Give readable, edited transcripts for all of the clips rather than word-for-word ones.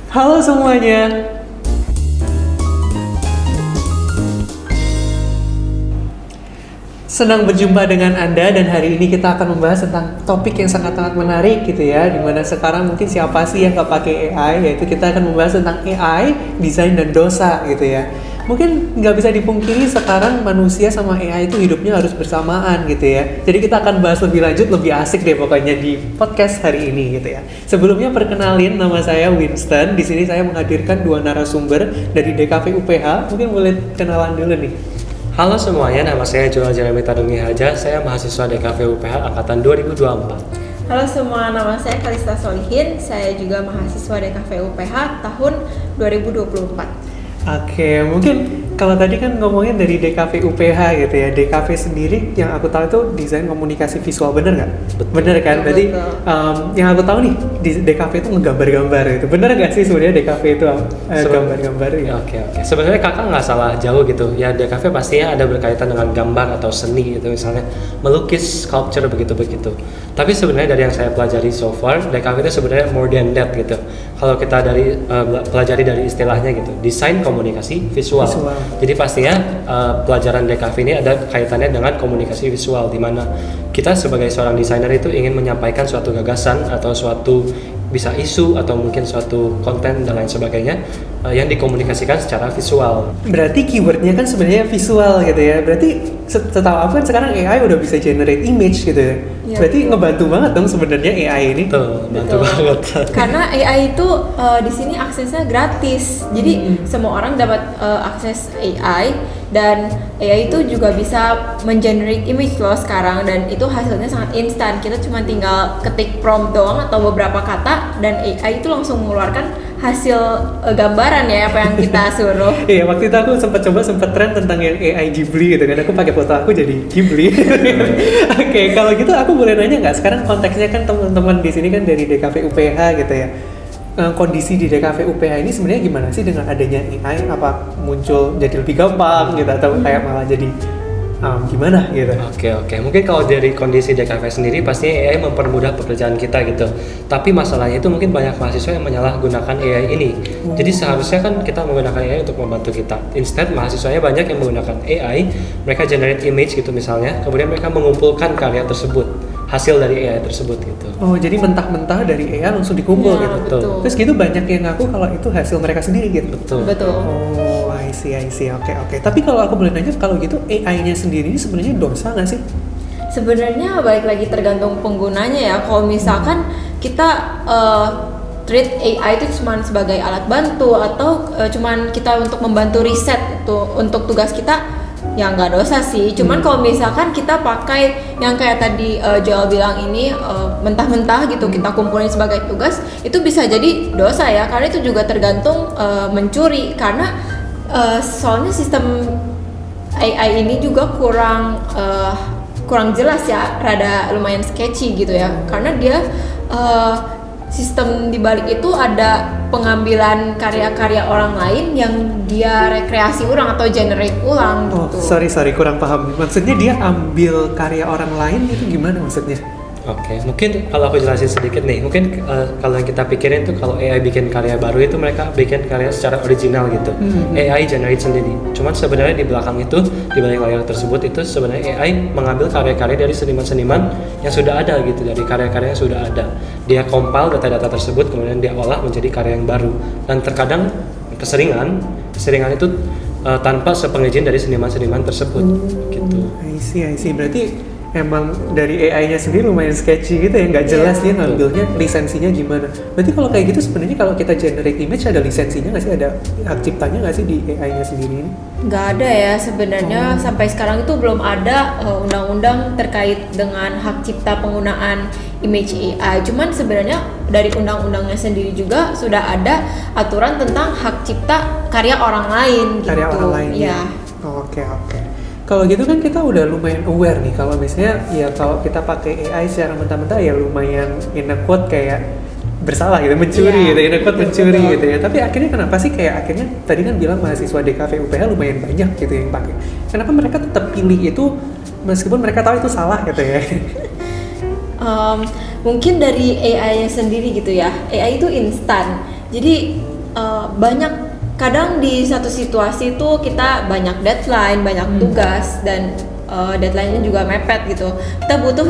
Halo semuanya. Senang berjumpa dengan Anda dan hari ini kita akan membahas tentang topik yang sangat-sangat menarik gitu ya. Dimana sekarang mungkin siapa sih yang nggak pakai AI, yaitu kita akan membahas tentang AI, desain dan dosa gitu ya. Mungkin nggak bisa dipungkiri sekarang manusia sama AI itu hidupnya harus bersamaan gitu ya. Jadi kita akan bahas lebih lanjut, lebih asik deh pokoknya di podcast hari ini gitu ya. Sebelumnya perkenalin, nama saya Winston. Di sini saya menghadirkan dua narasumber dari DKV UPH. Mungkin boleh kenalan dulu nih. Halo semuanya, nama saya Joel Jeremy Tadungi Haja. Saya mahasiswa DKV UPH angkatan 2024. Halo semua, nama saya Kalista Solihin. Saya juga mahasiswa DKV UPH tahun 2024. Oke, mungkin kalau tadi kan ngomongin dari DKV UPH gitu ya. DKV sendiri yang aku tahu itu desain komunikasi visual, bener nggak? Bener kan? Berarti yang aku tahu nih di DKV itu ngegambar-gambar gitu. Bener nggak sih sebenarnya DKV itu gambar-gambar ya? Oke. Sebenarnya kakak nggak salah jauh gitu. Ya DKV pastinya ada berkaitan dengan gambar atau seni gitu, misalnya melukis, sculpture begitu-begitu. Tapi sebenarnya dari yang saya pelajari so far, DKV itu sebenarnya more than that gitu. Kalau kita pelajari dari istilahnya gitu, desain komunikasi visual. Jadi pastinya pelajaran DKV ini ada kaitannya dengan komunikasi visual, di mana kita sebagai seorang desainer itu ingin menyampaikan suatu gagasan atau suatu bisa isu atau mungkin suatu konten dan lain sebagainya yang dikomunikasikan secara visual. Berarti keywordnya kan sebenarnya visual gitu ya. Berarti setahu aku kan sekarang AI udah bisa generate image gitu ya. Berarti ngebantu banget dong sebenarnya AI ini. Bantu banget. Karena AI itu di sini aksesnya gratis. Jadi semua orang dapat akses AI, dan AI itu juga bisa mengenerate image loh sekarang, dan itu hasilnya sangat instan. Kita cuma tinggal ketik prompt doang atau beberapa kata, dan AI itu langsung mengeluarkan hasil gambaran ya apa yang kita suruh. Iya, waktu itu aku sempat tren tentang yang AI Ghibli gitu kan. Aku pakai foto aku jadi Ghibli. Oke, kalau gitu aku boleh nanya nggak? Sekarang konteksnya kan teman-teman di sini kan dari DKV UPH gitu ya. Kondisi di DKV UPH ini sebenarnya gimana sih dengan adanya AI? Apa muncul jadi lebih gampang gitu atau kayak malah jadi gimana gitu? Oke. Mungkin kalau dari kondisi DKV sendiri pastinya AI mempermudah pekerjaan kita gitu. Tapi masalahnya itu mungkin banyak mahasiswa yang menyalahgunakan AI ini. Jadi seharusnya kan kita menggunakan AI untuk membantu kita. Instead mahasiswanya banyak yang menggunakan AI, mereka generate image gitu misalnya, kemudian mereka mengumpulkan karya tersebut, hasil dari AI tersebut gitu. Oh, jadi mentah-mentah dari AI langsung dikumpul Ya, gitu. betul. Terus gitu banyak yang ngaku kalau itu hasil mereka sendiri gitu. Betul. Oh, I see. Oke. Tapi kalau aku boleh nanya, kalau gitu AI-nya sendiri ini sebenarnya dosa nggak sih? Sebenarnya balik lagi tergantung penggunanya ya. Kalau misalkan kita treat AI itu cuma sebagai alat bantu, atau cuman kita untuk membantu riset untuk tugas kita, ya nggak dosa sih. Cuman kalau misalkan kita pakai yang kayak tadi Joel bilang ini mentah-mentah gitu, kita kumpulin sebagai tugas, itu bisa jadi dosa ya, karena itu juga tergantung mencuri. Karena soalnya sistem AI ini juga kurang jelas ya, rada lumayan sketchy gitu ya, karena dia sistem dibalik itu ada pengambilan karya-karya orang lain yang dia rekreasi ulang atau generate ulang gitu. Sorry, kurang paham. Maksudnya dia ambil karya orang lain itu gimana maksudnya? Oke, mungkin kalau aku jelasin sedikit nih, mungkin kalau yang kita pikirin tuh kalau AI bikin karya baru itu mereka bikin karya secara original gitu. AI generate sendiri. Cuman sebenarnya di belakang itu, di balik layar tersebut itu sebenarnya AI mengambil karya-karya dari seniman-seniman yang sudah ada gitu, dari karya-karya yang sudah ada. Dia compile data-data tersebut, kemudian dia olah menjadi karya yang baru. Dan terkadang keseringan itu tanpa sepengizin dari seniman-seniman tersebut gitu. I see. Berarti emang dari AI-nya sendiri lumayan sketchy gitu ya, nggak jelas dia ngambilnya lisensinya gimana. Berarti kalau kayak gitu sebenarnya kalau kita generate image ada lisensinya nggak sih, ada hak ciptanya nggak sih di AI-nya sendiri ini? Nggak ada ya sebenarnya. Sampai sekarang itu belum ada undang-undang terkait dengan hak cipta penggunaan image AI. Cuman sebenarnya dari undang-undangnya sendiri juga sudah ada aturan tentang hak cipta karya orang lain gitu. Karya orang lain ya. Oke. Kalau gitu kan kita udah lumayan aware nih kalau misalnya ya kalau kita pakai AI secara mentah-mentah ya lumayan in a quote kayak bersalah gitu, mencuri gitu, in a quote mencuri gitu ya. Tapi akhirnya kenapa sih kayak akhirnya tadi kan bilang mahasiswa DKV UPH lumayan banyak gitu yang pakai. Kenapa mereka tetap pilih itu meskipun mereka tahu itu salah gitu ya? Mungkin dari AI-nya sendiri gitu ya. AI itu instan. Jadi banyak, kadang di satu situasi itu kita banyak deadline, banyak tugas, dan deadline-nya juga mepet gitu. Kita butuh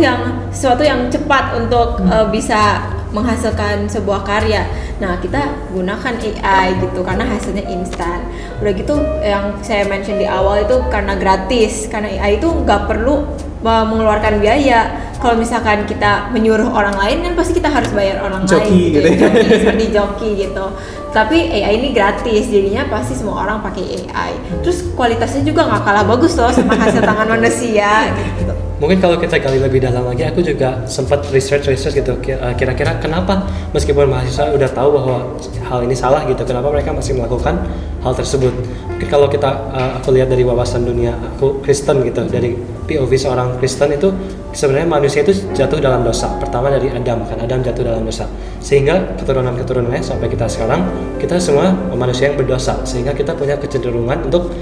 sesuatu yang cepat untuk bisa menghasilkan sebuah karya. Nah, kita gunakan AI gitu karena hasilnya instan. Udah gitu yang saya mention di awal itu karena gratis, karena AI itu nggak perlu mengeluarkan biaya. Kalau misalkan kita menyuruh orang lain kan pasti kita harus bayar orang Joki lain gitu ya. Joki, seperti joki gitu. Tapi AI ini gratis, jadinya pasti semua orang pakai AI. Terus kualitasnya juga nggak kalah bagus loh sama hasil tangan manusia gitu. Mungkin kalau kita gali lebih dalam lagi, aku juga sempat research gitu, kira-kira kenapa meskipun mahasiswa udah tahu bahwa hal ini salah gitu, kenapa mereka masih melakukan hal tersebut. Mungkin kalau aku lihat dari wawasan dunia, aku Kristen gitu, dari POV seorang Kristen itu sebenarnya manusia itu jatuh dalam dosa. Pertama dari Adam, kan Adam jatuh dalam dosa, sehingga keturunan-keturunannya sampai kita sekarang, kita semua manusia yang berdosa, sehingga kita punya kecenderungan untuk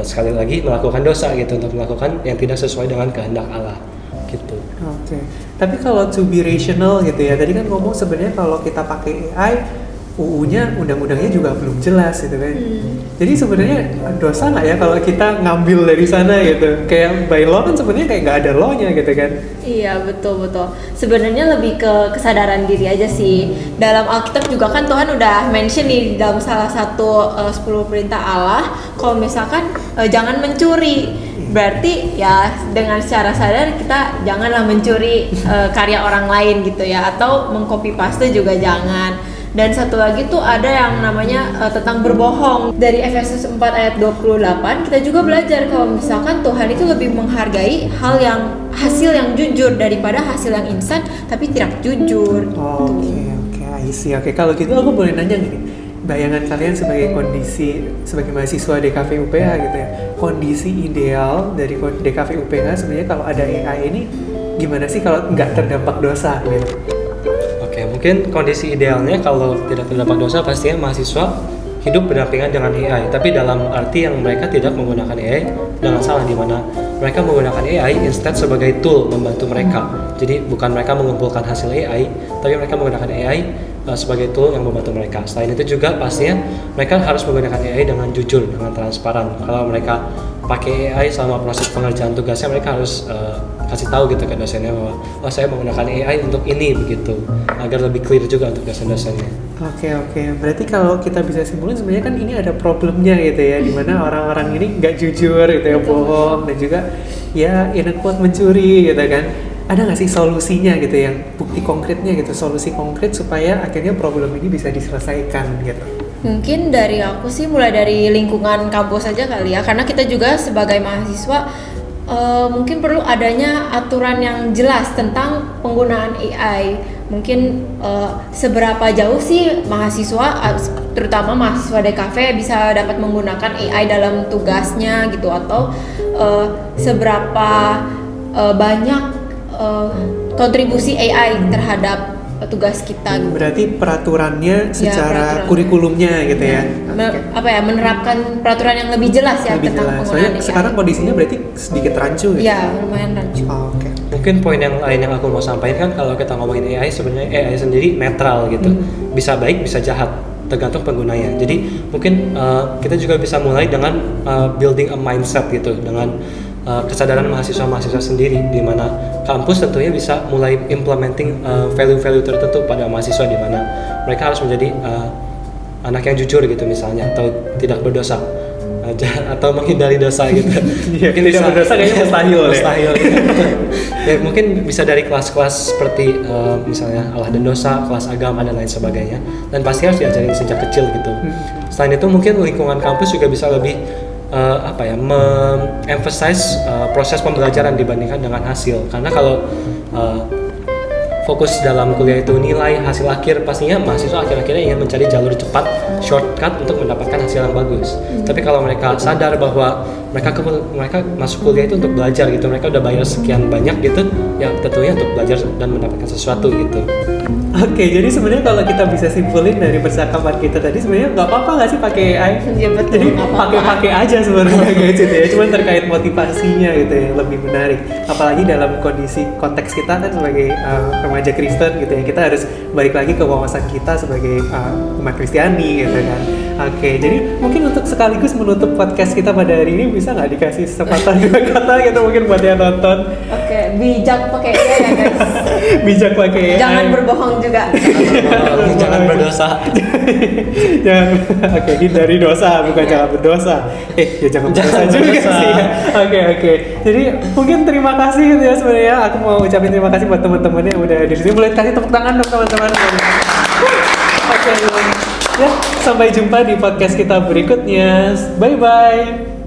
sekali lagi melakukan dosa gitu, untuk melakukan yang tidak sesuai dengan kehendak Allah gitu. Oke. Tapi kalau to be rational gitu ya, tadi kan ngomong sebenarnya kalau kita pakai AI, UU-nya, undang-undangnya juga belum jelas gitu kan. Jadi sebenarnya dosa nggak ya kalau kita ngambil dari sana gitu? Kayak by law kan sebenarnya kayak nggak ada law-nya gitu kan? Iya, betul. Sebenarnya lebih ke kesadaran diri aja sih. Dalam Alkitab juga kan Tuhan udah mention nih dalam salah satu 10 perintah Allah, kalau misalkan jangan mencuri. Berarti ya dengan secara sadar kita janganlah mencuri karya orang lain gitu ya, atau mengcopy paste juga jangan. Dan satu lagi tuh ada yang namanya tentang berbohong. Dari Efesus 4 ayat 28 kita juga belajar kalau misalkan Tuhan itu lebih menghargai hasil yang jujur daripada hasil yang instan tapi tidak jujur. Oke, I see. Oke, kalau gitu aku boleh nanya gini. Bayangan kalian sebagai mahasiswa DKV UPH gitu ya. Kondisi ideal dari DKV UPH sebenarnya kalau ada AI ini gimana sih kalau nggak terdampak dosa gitu? Oke, mungkin kondisi idealnya kalau tidak terdampak dosa pastinya mahasiswa hidup berdampingan dengan AI, tapi dalam arti yang mereka tidak menggunakan AI dengan salah, di mana mereka menggunakan AI instead sebagai tool membantu mereka. Jadi bukan mereka mengumpulkan hasil AI, tapi mereka menggunakan AI sebagai tool yang membantu mereka. Selain itu juga pastinya mereka harus menggunakan AI dengan jujur, dengan transparan. Kalau mereka pakai AI selama proses pengerjaan tugasnya, mereka harus kasih tahu gitu ke dosennya bahwa saya menggunakan AI untuk ini begitu, agar lebih clear juga untuk dosen-dosennya. Oke. Berarti kalau kita bisa simpulin sebenarnya kan ini ada problemnya gitu ya, dimana orang-orang ini nggak jujur gitu ya, bohong dan juga ya in a quote mencuri gitu kan. Ada nggak sih solusinya gitu, yang bukti konkretnya gitu, solusi konkret supaya akhirnya problem ini bisa diselesaikan gitu? Mungkin dari aku sih mulai dari lingkungan kampus aja kali ya, karena kita juga sebagai mahasiswa mungkin perlu adanya aturan yang jelas tentang penggunaan AI. Mungkin seberapa jauh sih mahasiswa, terutama mahasiswa DKV bisa dapat menggunakan AI dalam tugasnya gitu, atau seberapa banyak kontribusi AI terhadap tugas kita gitu. Berarti peraturannya secara peraturan. Kurikulumnya gitu ya. Menerapkan peraturan yang lebih jelas ya Lebih tentang jelas. penggunaan Soalnya AI. sekarang kondisinya berarti sedikit rancu gitu. Ya, lumayan rancu. Oke. Mungkin poin yang lain yang aku mau sampaikan, kalau kita ngomongin AI, sebenarnya AI sendiri netral gitu, bisa baik bisa jahat, tergantung penggunanya. Jadi mungkin kita juga bisa mulai dengan building a mindset gitu, dengan kesadaran mahasiswa-mahasiswa sendiri, di mana kampus tentunya bisa mulai implementing value-value tertentu pada mahasiswa, di mana mereka harus menjadi anak yang jujur gitu misalnya, atau tidak berdosa atau menghindari dosa gitu. Iya, tidak berdosa kayaknya mustahil. Ya, mungkin bisa dari kelas-kelas seperti misalnya Allah dan dosa, kelas agama dan lain sebagainya, dan pasti harus diajarin sejak kecil gitu. Selain itu mungkin lingkungan kampus juga bisa lebih emphasize proses pembelajaran dibandingkan dengan hasil, karena kalau fokus dalam kuliah itu nilai hasil akhir, pastinya mahasiswa akhir-akhirnya ingin mencari jalur cepat, shortcut untuk mendapatkan hasil yang bagus. Tapi kalau mereka sadar bahwa mereka masuk kuliah itu untuk belajar gitu, mereka udah bayar sekian banyak gitu, ya tentunya untuk belajar dan mendapatkan sesuatu gitu. Oke, jadi sebenarnya kalau kita bisa simpulin dari percakapan kita tadi sebenarnya nggak apa-apa nggak sih pakai AI? Iya, betul, Jadi nggak apa-apa. pakai aja sebenarnya gadget ya. Cuman terkait motivasinya gitu ya, lebih menarik. Apalagi dalam kondisi konteks kita kan sebagai remaja Kristen gitu ya, kita harus balik lagi ke wawasan kita sebagai umat Kristiani gitu kan. Oke, jadi mungkin untuk sekaligus menutup podcast kita pada hari ini bisa nggak dikasih sepatah dua kata gitu mungkin buat yang nonton. Oke, bijak pakai AI ya guys. Bijak pakai AI. Jangan berbohong juga. Jangan berdosa. Jangan, oke, hindari dosa, bukan jangan berdosa. Ya jangan berdosa juga berdosa. sih. Oke. Jadi mungkin terima kasih gitu ya sebenarnya. Aku mau ucapin terima kasih buat teman-teman yang udah hadir di sini. Boleh kasih tepuk tangan dong teman-teman. Oke, ya sampai jumpa di podcast kita berikutnya. Bye bye.